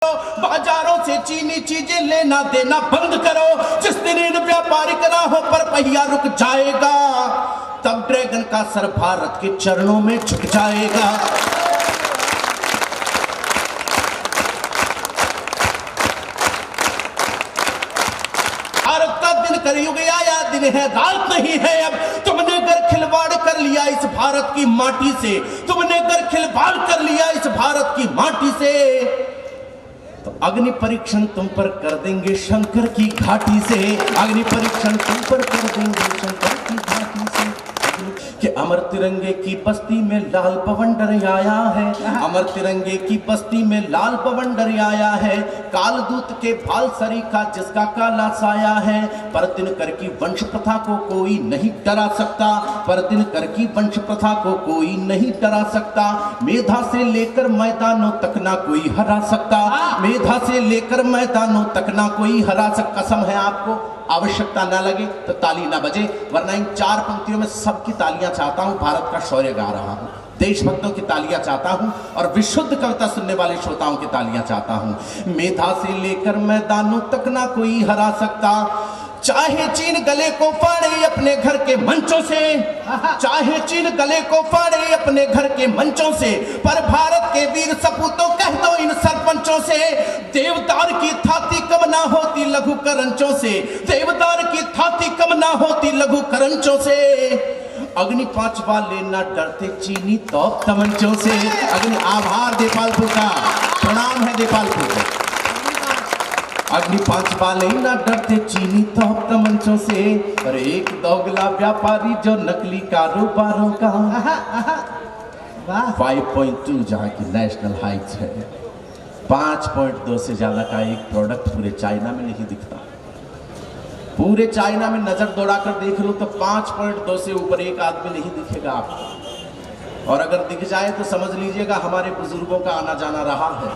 बाजारों से चीनी चीजें लेना देना बंद करो। जिस दिन इन व्यापारिक राहों पर पहिया रुक जाएगा, तब ड्रैगन का सर भारत के चरणों में झुक जाएगा। भारत का दिन कलयुग आया, दिन है रात नहीं है अब। तुमने अगर खिलवाड़ कर लिया इस भारत की माटी से, तुमने अगर खिलवाड़ कर लिया इस भारत की माटी से, तो अग्नि परीक्षण तुम पर कर देंगे शंकर की घाटी से। अग्नि परीक्षण तुम पर कर देंगे शंकर की घाटी से। कि अमर तिरंगे की बस्ती में लाल बवंडर आया है, अमर तिरंगे की बस्ती में लाल बवंडर आया है। कालदूत के भाल सरीखा जिसका काला साया है। पर दिनकर की वंश प्रथा को कोई नहीं डरा सकता, पर दिनकर की वंश प्रथा को कोई नहीं डरा सकता। मेधा से लेकर मैदानों तक ना कोई हरा सकता, मेधा से लेकर मैदानों तक ना कोई हरा सकता। कसम है आपको, आवश्यकता ना लगे तो ताली ना बजे, वरना इन चार पंक्तियों में सबकी तालियां चाहता हूं। भारत का शौर्य गा रहा हूं, देशभक्तों की तालियां चाहता हूं और विशुद्ध कविता सुनने वाले श्रोताओं की तालियां चाहता हूं। मेधा से लेकर मैदानों तक ना कोई हरा सकता। चाहे चीन गले को फाड़े अपने घर के मंचों से, चाहे चीन गले को फाड़े अपने घर के मंचों से, पर भारत के वीर सपूतों कह दो इन सरपंचों से, देवदार की थाती कम ना होती लघु करंचों से, देवदार की थाती कम ना होती लघु करंचों से। अग्नि 5 वाले ना डरते चीनी तोप तमंचों से। अग्नि आभार देपालपुर का, प्रणाम है देपालपुर को। अग्नि 5 वाले ना डरते चीनी तोप तमंचों से, और एक दोगला व्यापारी जो नकली कारोबारों का 5.2 जहाँ की नेशनल हाइट है, 5.2 से ज्यादा का एक प्रोडक्ट पूरे चाइना में नहीं दिखता। पूरे चाइना में नजर दौड़ाकर देख लो तो 5.2 से ऊपर एक आदमी नहीं दिखेगा आपको, और अगर दिख जाए तो समझ लीजिएगा हमारे बुजुर्गों का आना जाना रहा है।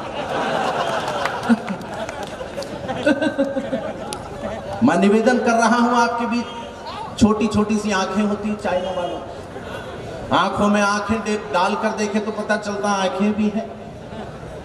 मैं निवेदन कर रहा हूं आपके बीच, छोटी छोटी सी आंखें होती है चाइना वालों, आंखों में आंखें डालकर देखे तो पता चलता आंखें भी हैं।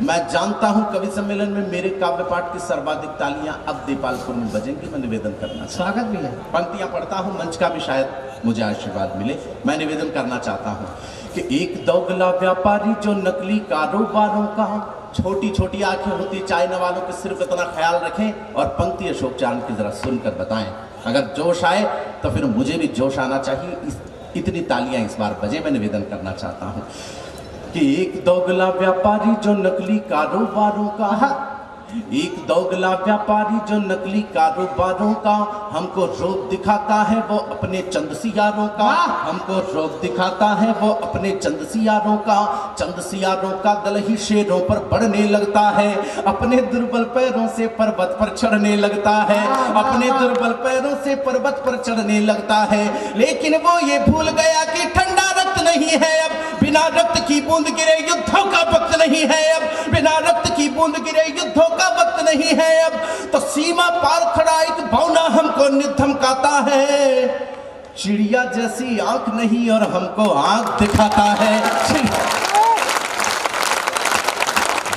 मैं जानता हूं कवि सम्मेलन में मेरे काव्य पाठ की सर्वाधिक तालियां अब देपालपुर में बजेंगी। मैं निवेदन करना, स्वागत भी है, पंक्तियां पढ़ता हूं, मंच का भी शायद मुझे आशीर्वाद मिले। मैं निवेदन करना चाहता हूं कि एक दोगला व्यापारी जो नकली कारोबारों का, छोटी छोटी आंखें होती चाइना वालों के, सिर्फ इतना ख्याल रखें और पंक्ति अशोक चांद की जरा सुनकर बताएं। अगर जोश आए तो फिर मुझे भी जोश आना चाहिए। इतनी तालियां इस बार बजे। मैं निवेदन करना चाहता हूं कि एक दोगला व्यापारी जो नकली कारोबारों का, एक दोगला व्यापारी जो नकली कारोबारों का, हमको रोब दिखाता है वो अपने चंद सियारों का, हमको रोब दिखाता है वो अपने चंद सियारों का। चंद सियारों का दल ही शेरों पर बढ़ने लगता है, अपने दुर्बल पैरों से पर्वत पर चढ़ने लगता है, अपने दुर्बल पैरों से पर्वत पर चढ़ने लगता है। लेकिन वो ये भूल गया कि ठंडा रक्त नहीं है अब, बिना रक्त की बूंद गिरे युद्धों का वक्त नहीं है अब, बिना रक्त की बूंद गिरे युद्धों का वक्त नहीं है अब। तो सीमा पार खड़ा एक भौना हमको धमकाता है, चिड़िया जैसी आंख नहीं और हमको आंख दिखाता है।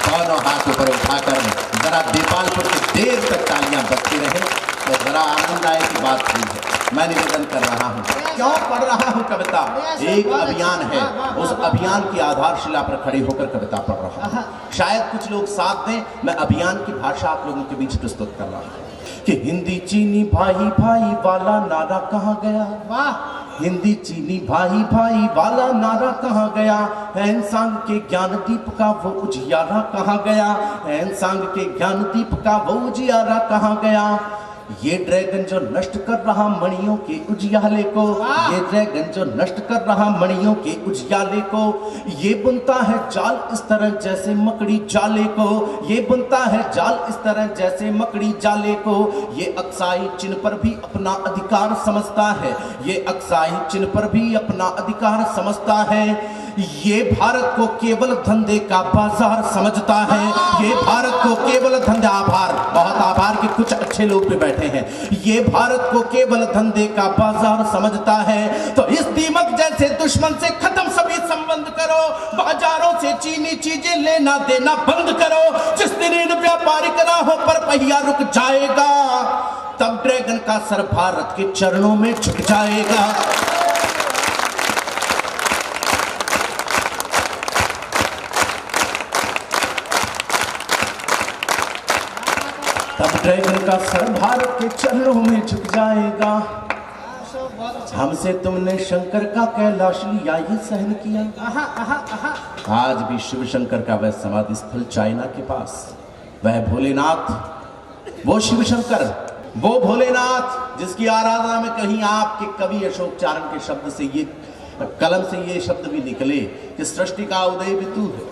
दोनों हाथ ऊपर उठाकर जरा देपालपुर की देर तक तालियां बजती रहे तो जरा आनंद आए की बात हुई है। मैं निवेदन कर रहा हूं, क्यों पढ़ रहा हूं कविता? एक अभियान है, उस अभियान की आधारशिला पर खड़े होकर कविता पढ़ रहा हूं। शायद कुछ लोग साथ दें, मैं अभियान की भाषा आप लोगों के बीच प्रस्तुत कर रहा हूं कि हिंदी चीनी भाई भाई वाला नारा कहाँ गया? वाह! हिंदी चीनी भाई भाई वाला नारा कहाँ गया? हैंसांग के ज्ञान दीप का वो उजियारा कहाँ गया? हैंसांग के ज्ञान दीप का वो उजियारा कहाँ गया? ये ड्रैगन जो नष्ट कर रहा मणियों के उजियाले को, ये ड्रैगन जो नष्ट कर रहा मणियों के उजियाले को, ये बुनता है जाल इस तरह जैसे मकड़ी जाले को, ये बुनता है जाल इस तरह जैसे मकड़ी जाले को। ये अक्साई चिन्ह पर भी अपना अधिकार समझता है, ये अक्साई चिन्ह पर भी अपना अधिकार समझता है। ये भारत को केवल धंधे का बाजार समझता है, ये भारत को केवल धंधे, आभार, बहुत आभार कि कुछ अच्छे लोग भी बैठे हैं, ये भारत को केवल धंधे का बाजार समझता है। तो इस दीमक जैसे दुश्मन से खत्म सभी संबंध करो, बाजारों से चीनी चीजें लेना देना बंद करो। जिस दिन इन व्यापारिक राहों पर पहिया रुक जाएगा, तब ड्रैगन का सर भारत के चरणों में झुक जाएगा। तब ड्रैगन का सर भारत के चरणों में झुक जाएगा। हमसे तुमने शंकर का कैलाश लिया, ये सहन किया। आज भी शिव शंकर का वह समाधि स्थल चाइना के पास, वह भोलेनाथ, वो शिव शंकर, वो भोलेनाथ जिसकी आराधना में कहीं आपके कवि अशोक चारण के शब्द से, ये कलम से ये शब्द भी निकले कि सृष्टि का उदय भी तू है,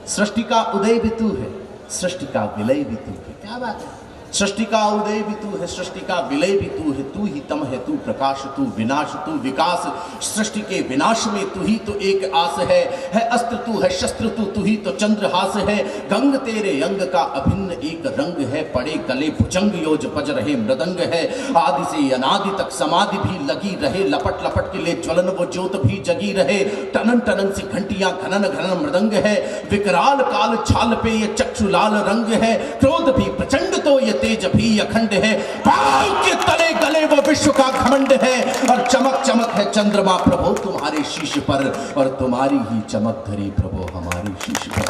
सृष्टि का उदय भी तू है, सृष्टि का विलय भी तू है। क्या बात है? सृष्टि का उदय भी तू है, सृष्टि का विलय भी तू है, तू ही तम है, तू प्रकाश, तू विनाश, तू विकास। सृष्टि के विनाश में तू ही तो एक आस है अस्त्र तू है शस्त्र तू ही तो चंद्रहास है। गंग तेरे अंग का अभिन्न एक रंग है, पड़े गले भुजंग योज बज रहे मृदंग है। आदि से अनादि तक समाधि भी लगी रहे, लपट लपट के ले ज्वलन वो ज्योत भी जगी रहे। टनन टनन सी घंटियां घनन घनन मृदंग है, विकराल काल छाल पे ये चक्षु लाल रंग है। क्रोध भी प्रचंड तो ये तेज भी अखंड है, बाल के तले गले वो विश्व का घमंड है। और चमक चमक है चंद्रमा प्रभु तुम्हारे शीश पर, और तुम्हारी ही चमक धरी प्रभु हमारी शीश पर।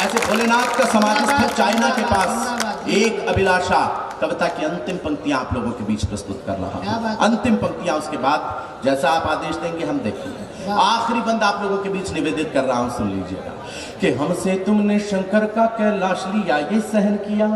ऐसे भोलेनाथ का समाधि स्थल चाइना के पास। एक अभिलाषा कविता की अंतिम पंक्तियां आप लोगों के बीच प्रस्तुत कर रहा हूं। अंतिम पंक्तियां, उसके बाद जैसा आप आदेश देंगे हम देखेंगे। आखिरी बंद आप लोगों के बीच निवेदित कर रहा हूं, सुन लीजिएगा कि हमसे तुमने शंकर का कैलाश लिया, ये सहन किया।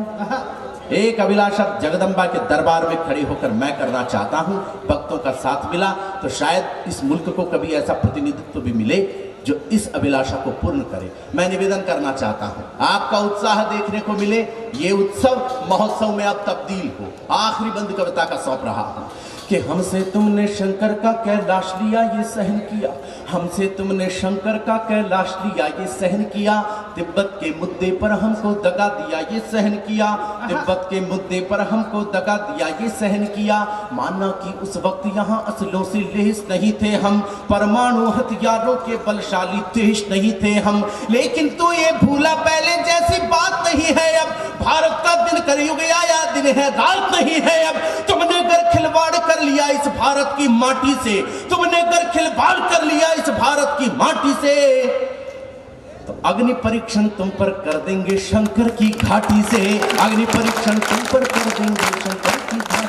एक अभिलाषा जगदम्बा के दरबार में खड़े होकर मैं करना चाहता हूं। भक्तों का साथ मिला तो शायद इस मुल्क को कभी ऐसा प्रतिनिधित्व भी मिले जो इस अभिलाषा को पूर्ण करे। मैं निवेदन करना चाहता हूं, आपका उत्साह देखने को मिले, ये उत्सव महोत्सव में अब तब्दील हो। आखिरी बंद कविता का सौंप रहा हूं कि हमसे तुमने शंकर का कैलाश लिया, ये सहन किया। हमसे तुमने शंकर का कैलाश लिया, ये सहन किया। तिब्बत के मुद्दे पर हमको दगा दिया, ये सहन किया। तिब्बत के मुद्दे पर हमको दगा दिया, ये सहन किया। माना कि उस वक्त यहाँ असलों से लेस नहीं थे हम, परमाणु हथियारों के बलशाली देश नहीं थे हम। लेकिन तू ये भूला पहले जैसी बात नहीं है अब। भारत का दिन कलयुग आया, दिन है रात नहीं है अब। तुमने अगर खिलवाड़ कर लिया इस भारत की माटी से, तुमने अगर खिलवाड़ कर लिया इस भारत की माटी से, तो अग्नि परीक्षण तुम पर कर देंगे शंकर की घाटी से। अग्नि परीक्षण तुम पर कर देंगे शंकर की घाटी।